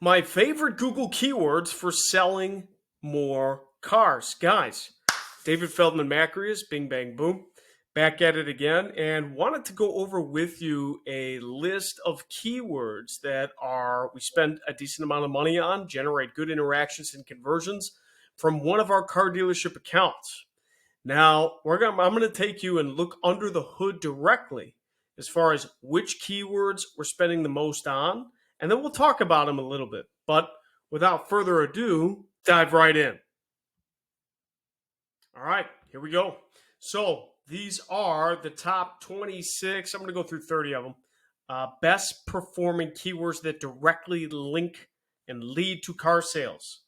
My favorite Google keywords for selling more cars. Guys, David Feldman-Makrias, bing, bang, boom. Back at it again, and wanted to go over with you a list of keywords that we spend a decent amount of money on, generate good interactions and conversions from one of our car dealership accounts. Now, I'm going to take you and look under the hood directly as far as which keywords we're spending the most on, and then we'll talk about them a little bit. But without further ado, dive right in. All right, here we go. So these are the top 26. I'm going to go through 30 of them. Best performing keywords that directly link and lead to car sales.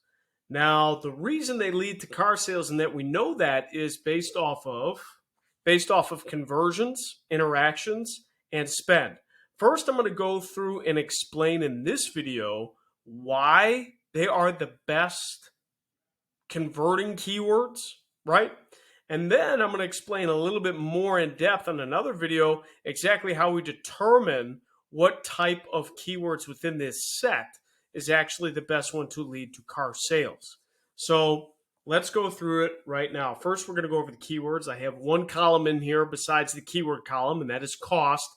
Now, the reason they lead to car sales and that we know that is based off of conversions, interactions, and spend. First, I'm going to go through and explain in this video why they are the best converting keywords, right? And then I'm going to explain a little bit more in depth on another video exactly how we determine what type of keywords within this set is actually the best one to lead to car sales. So let's go through it right now. First, we're going to go over the keywords. I have one column in here besides the keyword column, and that is cost,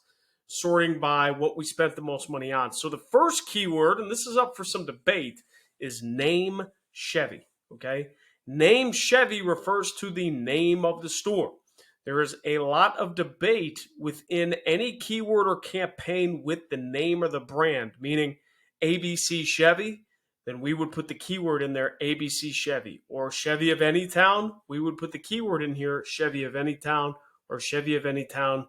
sorting by what we spent the most money on. So the first keyword, and this is up for some debate, is name Chevy, okay? Name Chevy refers to the name of the store. There is a lot of debate within any keyword or campaign with the name of the brand, meaning ABC Chevy, then we would put the keyword in there, ABC Chevy. Or Chevy of any town, we would put the keyword in here, Chevy of any town, or Chevy of any town,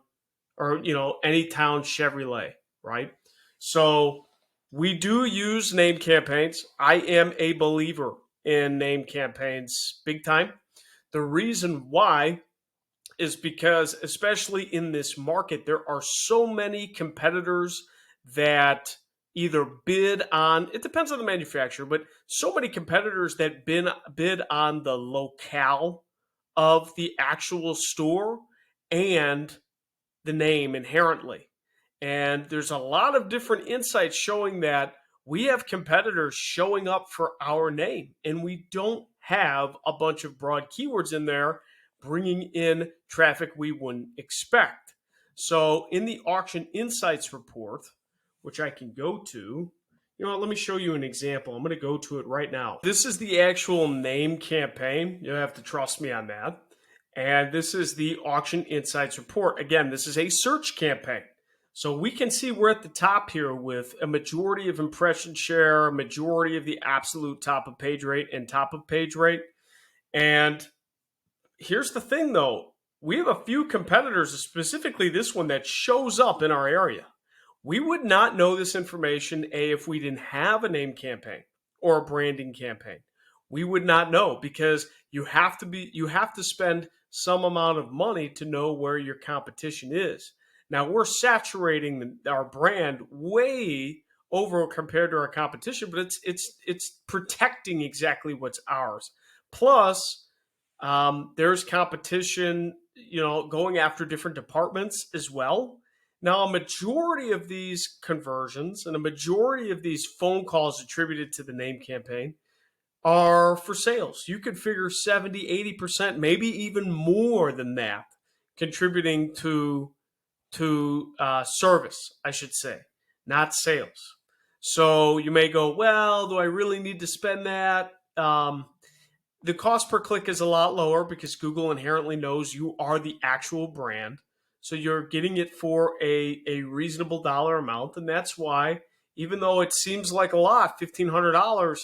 or, any town Chevrolet, right? So we do use name campaigns. I am a believer in name campaigns big time. The reason why is because, especially in this market, there are so many competitors that either bid on, it depends on the manufacturer, but so many competitors that bid on the locale of the actual store and the name inherently. And there's a lot of different insights showing that we have competitors showing up for our name, and we don't have a bunch of broad keywords in there bringing in traffic we wouldn't expect. So in the Auction Insights report, which I can go to, let me show you an example. I'm going to go to it right now. This is the actual name campaign. You'll have to trust me on that. And this is the Auction Insights report. Again, this is a search campaign. So we can see we're at the top here with a majority of impression share, a majority of the absolute top of page rate and top of page rate. And here's the thing though, we have a few competitors, specifically this one, that shows up in our area. We would not know this information, if we didn't have a name campaign or a branding campaign. We would not know, because you have to spend some amount of money to know where your competition is. Now, we're saturating our brand way over compared to our competition, but it's protecting exactly what's ours. Plus, there's competition, going after different departments as well. Now, a majority of these conversions and a majority of these phone calls attributed to the name campaign are for sales. You could figure 70, 80%, maybe even more than that, contributing to service, I should say, not sales. So you may go, well, do I really need to spend that? The cost per click is a lot lower because Google inherently knows you are the actual brand. So you're getting it for a reasonable dollar amount. And that's why, even though it seems like a lot, $1,500,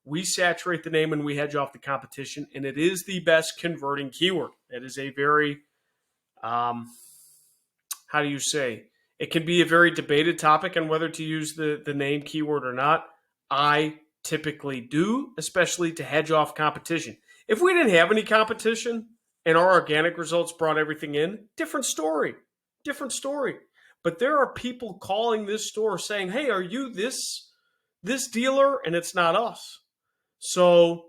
we saturate the name and we hedge off the competition. And it is the best converting keyword. It is a very, how do you say? It can be a very debated topic on whether to use the name keyword or not. I typically do, especially to hedge off competition. If we didn't have any competition and our organic results brought everything in, different story. But there are people calling this store saying, hey, are you this dealer? And it's not us. So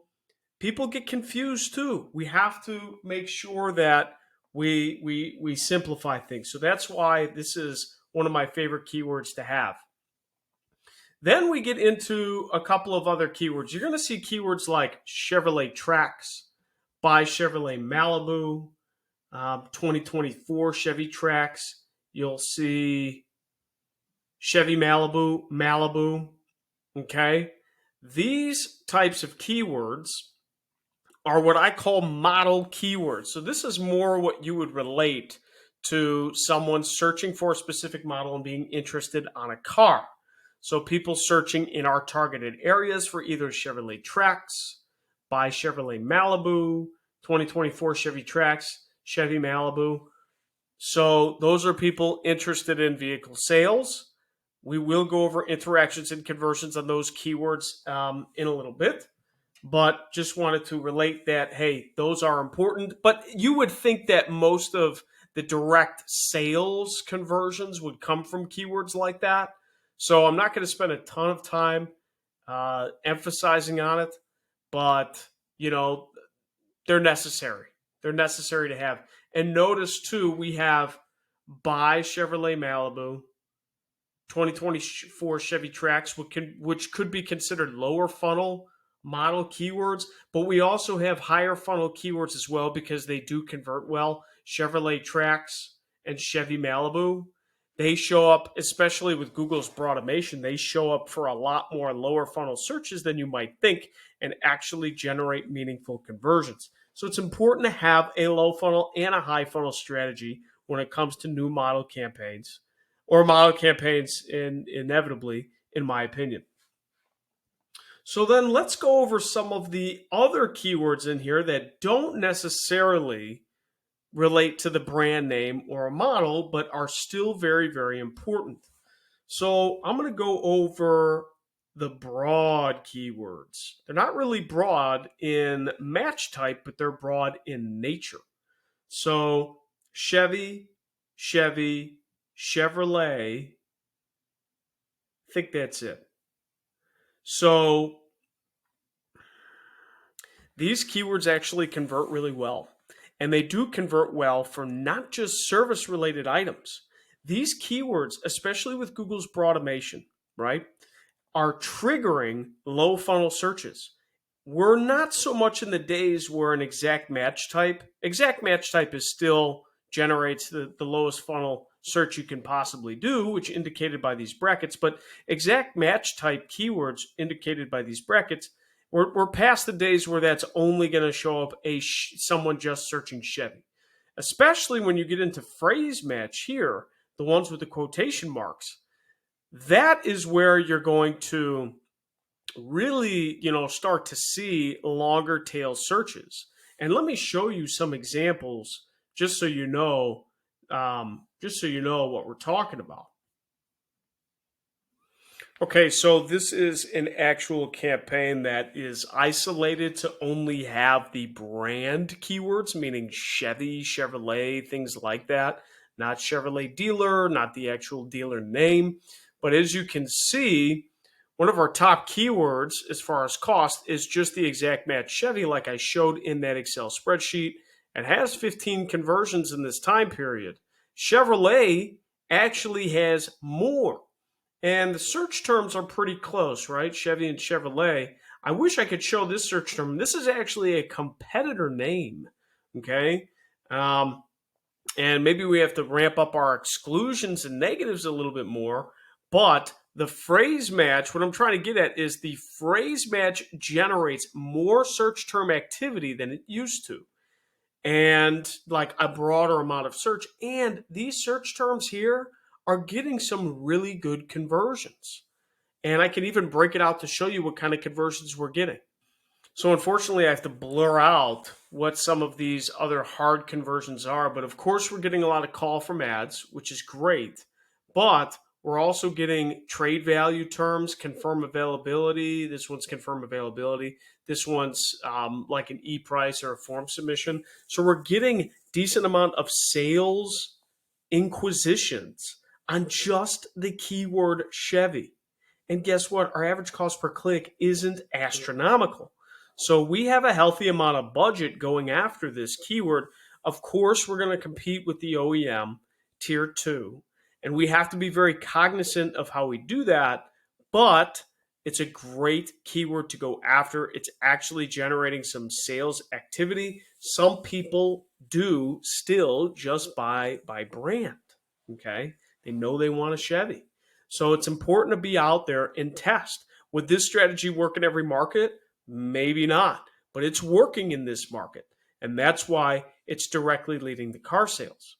people get confused too. We have to make sure that we simplify things. So that's why this is one of my favorite keywords to have. Then we get into a couple of other keywords. You're going to see keywords like Chevrolet Trax, by Chevrolet Malibu, 2024 Chevy Trax. You'll see Chevy Malibu. Okay. These types of keywords are what I call model keywords. So this is more what you would relate to someone searching for a specific model and being interested on a car. So people searching in our targeted areas for either Chevrolet Trax, by Chevrolet Malibu, 2024 Chevy Trax, Chevy Malibu. So those are people interested in vehicle sales. We will go over interactions and conversions on those keywords in a little bit, but just wanted to relate that, hey, those are important. But you would think that most of the direct sales conversions would come from keywords like that. So I'm not going to spend a ton of time emphasizing on it, but, they're necessary. They're necessary to have. And notice, too, we have by Chevrolet Malibu, 2024 Chevy Trax, which could be considered lower funnel model keywords, but we also have higher funnel keywords as well because they do convert well. Chevrolet Trax and Chevy Malibu, they show up, especially with Google's broadimation, they show up for a lot more lower funnel searches than you might think and actually generate meaningful conversions. So it's important to have a low funnel and a high funnel strategy when it comes to new model campaigns, or model campaigns inevitably, in my opinion. So then let's go over some of the other keywords in here that don't necessarily relate to the brand name or a model, but are still very, very important. So I'm going to go over the broad keywords. They're not really broad in match type, but they're broad in nature. So Chevy, Chevrolet, I think that's it. So these keywords actually convert really well. And they do convert well for not just service-related items. These keywords, especially with Google's broadimation, right, are triggering low funnel searches. We're not so much in the days where an exact match type is still generates the lowest funnel search you can possibly do, which indicated by these brackets, but exact match type keywords indicated by these brackets, we're past the days where that's only going to show up someone just searching Chevy, especially when you get into phrase match here, the ones with the quotation marks. That is where you're going to really, start to see longer tail searches. And let me show you some examples just so you know what we're talking about. Okay, so this is an actual campaign that is isolated to only have the brand keywords, meaning Chevy, Chevrolet, things like that. Not Chevrolet dealer, not the actual dealer name. But as you can see, one of our top keywords as far as cost is just the exact match Chevy, like I showed in that Excel spreadsheet. It has 15 conversions in this time period. Chevrolet actually has more. And the search terms are pretty close, right? Chevy and Chevrolet. I wish I could show this search term. This is actually a competitor name, okay? And maybe we have to ramp up our exclusions and negatives a little bit more. But the phrase match, what I'm trying to get at is the phrase match generates more search term activity than it used to. And like a broader amount of search. And these search terms here are getting some really good conversions. And I can even break it out to show you what kind of conversions we're getting. So unfortunately, I have to blur out what some of these other hard conversions are. But of course, we're getting a lot of call from ads, which is great. But we're also getting trade value terms, confirm availability. This one's confirm availability. This one's like an e-price or a form submission. So we're getting decent amount of sales inquisitions on just the keyword Chevy. And guess what? Our average cost per click isn't astronomical. So we have a healthy amount of budget going after this keyword. Of course, we're going to compete with the OEM tier 2. And we have to be very cognizant of how we do that. but it's a great keyword to go after. It's actually generating some sales activity. Some people do still just buy by brand. Okay. They know they want a Chevy. So it's important to be out there and test. Would this strategy work in every market? Maybe not, but it's working in this market. And that's why it's directly leading the car sales.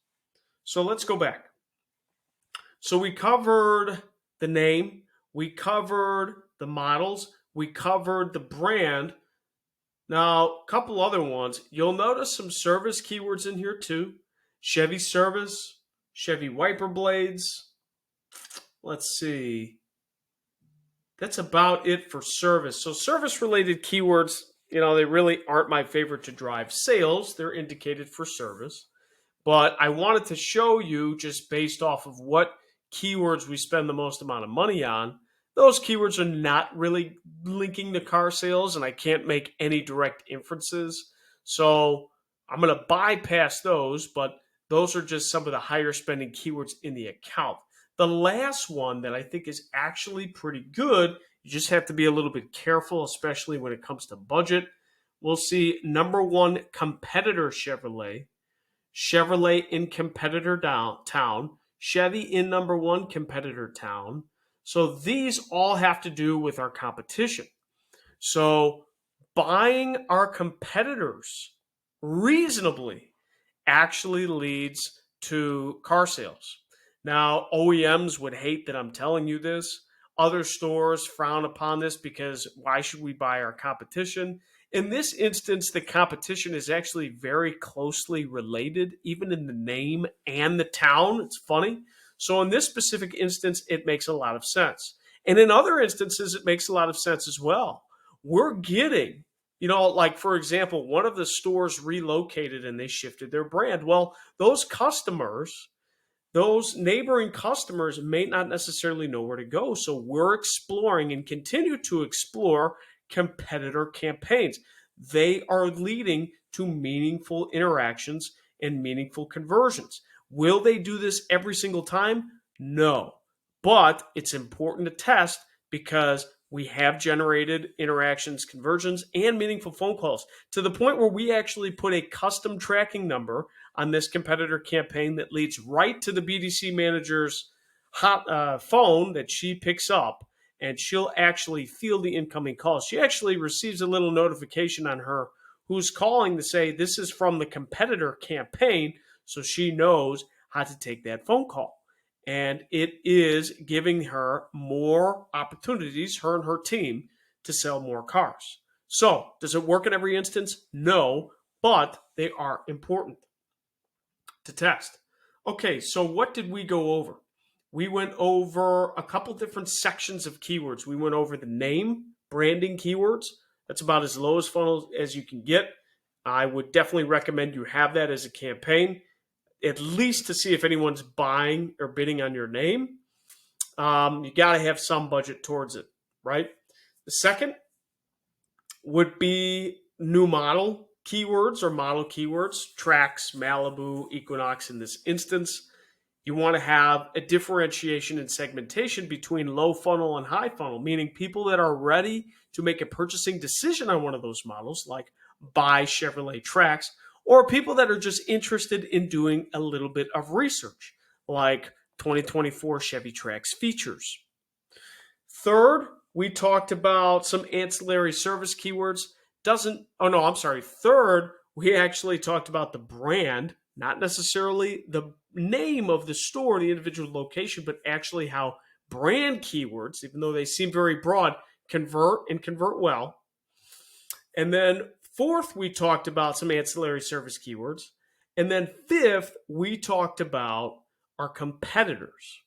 So let's go back. So we covered the name, we covered the models, we covered the brand. Now, a couple other ones. You'll notice some service keywords in here too. Chevy service, Chevy wiper blades. Let's see. That's about it for service. So service related keywords, they really aren't my favorite to drive sales. They're indicated for service. But I wanted to show you, just based off of what keywords we spend the most amount of money on, those keywords are not really linking to car sales, and I can't make any direct inferences. So I'm going to bypass those, but those are just some of the higher spending keywords in the account. The last one that I think is actually pretty good, you just have to be a little bit careful, especially when it comes to budget. We'll see number one, competitor Chevrolet. Chevrolet in competitor town, Chevy in number one competitor town. So these all have to do with our competition. So buying our competitors reasonably actually leads to car sales. Now, OEMs would hate that I'm telling you this. Other stores frown upon this because why should we buy our competition? In this instance, the competition is actually very closely related, even in the name and the town. It's funny. So in this specific instance, it makes a lot of sense. And in other instances, it makes a lot of sense as well. We're getting, like for example, one of the stores relocated and they shifted their brand. Well, those neighboring customers may not necessarily know where to go. So we're exploring and continue to explore competitor campaigns. They are leading to meaningful interactions and meaningful conversions. Will they do this every single time? No. But it's important to test because we have generated interactions, conversions, and meaningful phone calls to the point where we actually put a custom tracking number on this competitor campaign that leads right to the BDC manager's phone that she picks up, and she'll actually field the incoming calls. She actually receives a little notification on her who's calling to say this is from the competitor campaign, so she knows how to take that phone call. And it is giving her more opportunities, her and her team, to sell more cars. So, does it work in every instance? No, but they are important to test. Okay, so what did we go over? We went over a couple different sections of keywords. We went over the name, branding keywords. That's about as low as funnel as you can get. I would definitely recommend you have that as a campaign, at least to see if anyone's buying or bidding on your name. You got to have some budget towards it, right? The second would be new model keywords or model keywords, Trax, Malibu, Equinox in this instance. You want to have a differentiation and segmentation between low funnel and high funnel, meaning people that are ready to make a purchasing decision on one of those models, like buy Chevrolet Trax, or people that are just interested in doing a little bit of research, like 2024 Chevy Trax features. Third, we talked about some ancillary service keywords. Third, we actually talked about the brand, not necessarily the name of the store, the individual location, but actually how brand keywords, even though they seem very broad, convert and convert well. And then fourth, we talked about some ancillary service keywords. And then fifth, we talked about our competitors.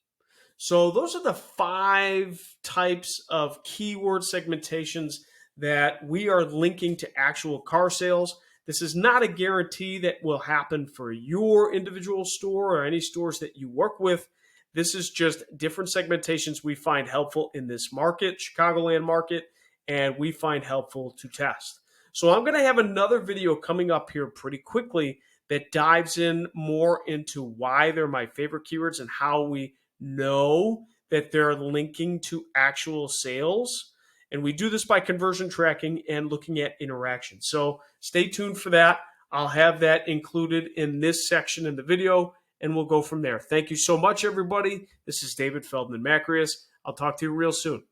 So those are the 5 types of keyword segmentations that we are linking to actual car sales. This is not a guarantee that will happen for your individual store or any stores that you work with. This is just different segmentations we find helpful in this market, Chicagoland market, and we find helpful to test. So I'm going to have another video coming up here pretty quickly that dives in more into why they're my favorite keywords and how we know that they're linking to actual sales. And we do this by conversion tracking and looking at interactions. So stay tuned for that. I'll have that included in this section in the video, and we'll go from there. Thank you so much, everybody. This is David Feldman-Makrias. I'll talk to you real soon.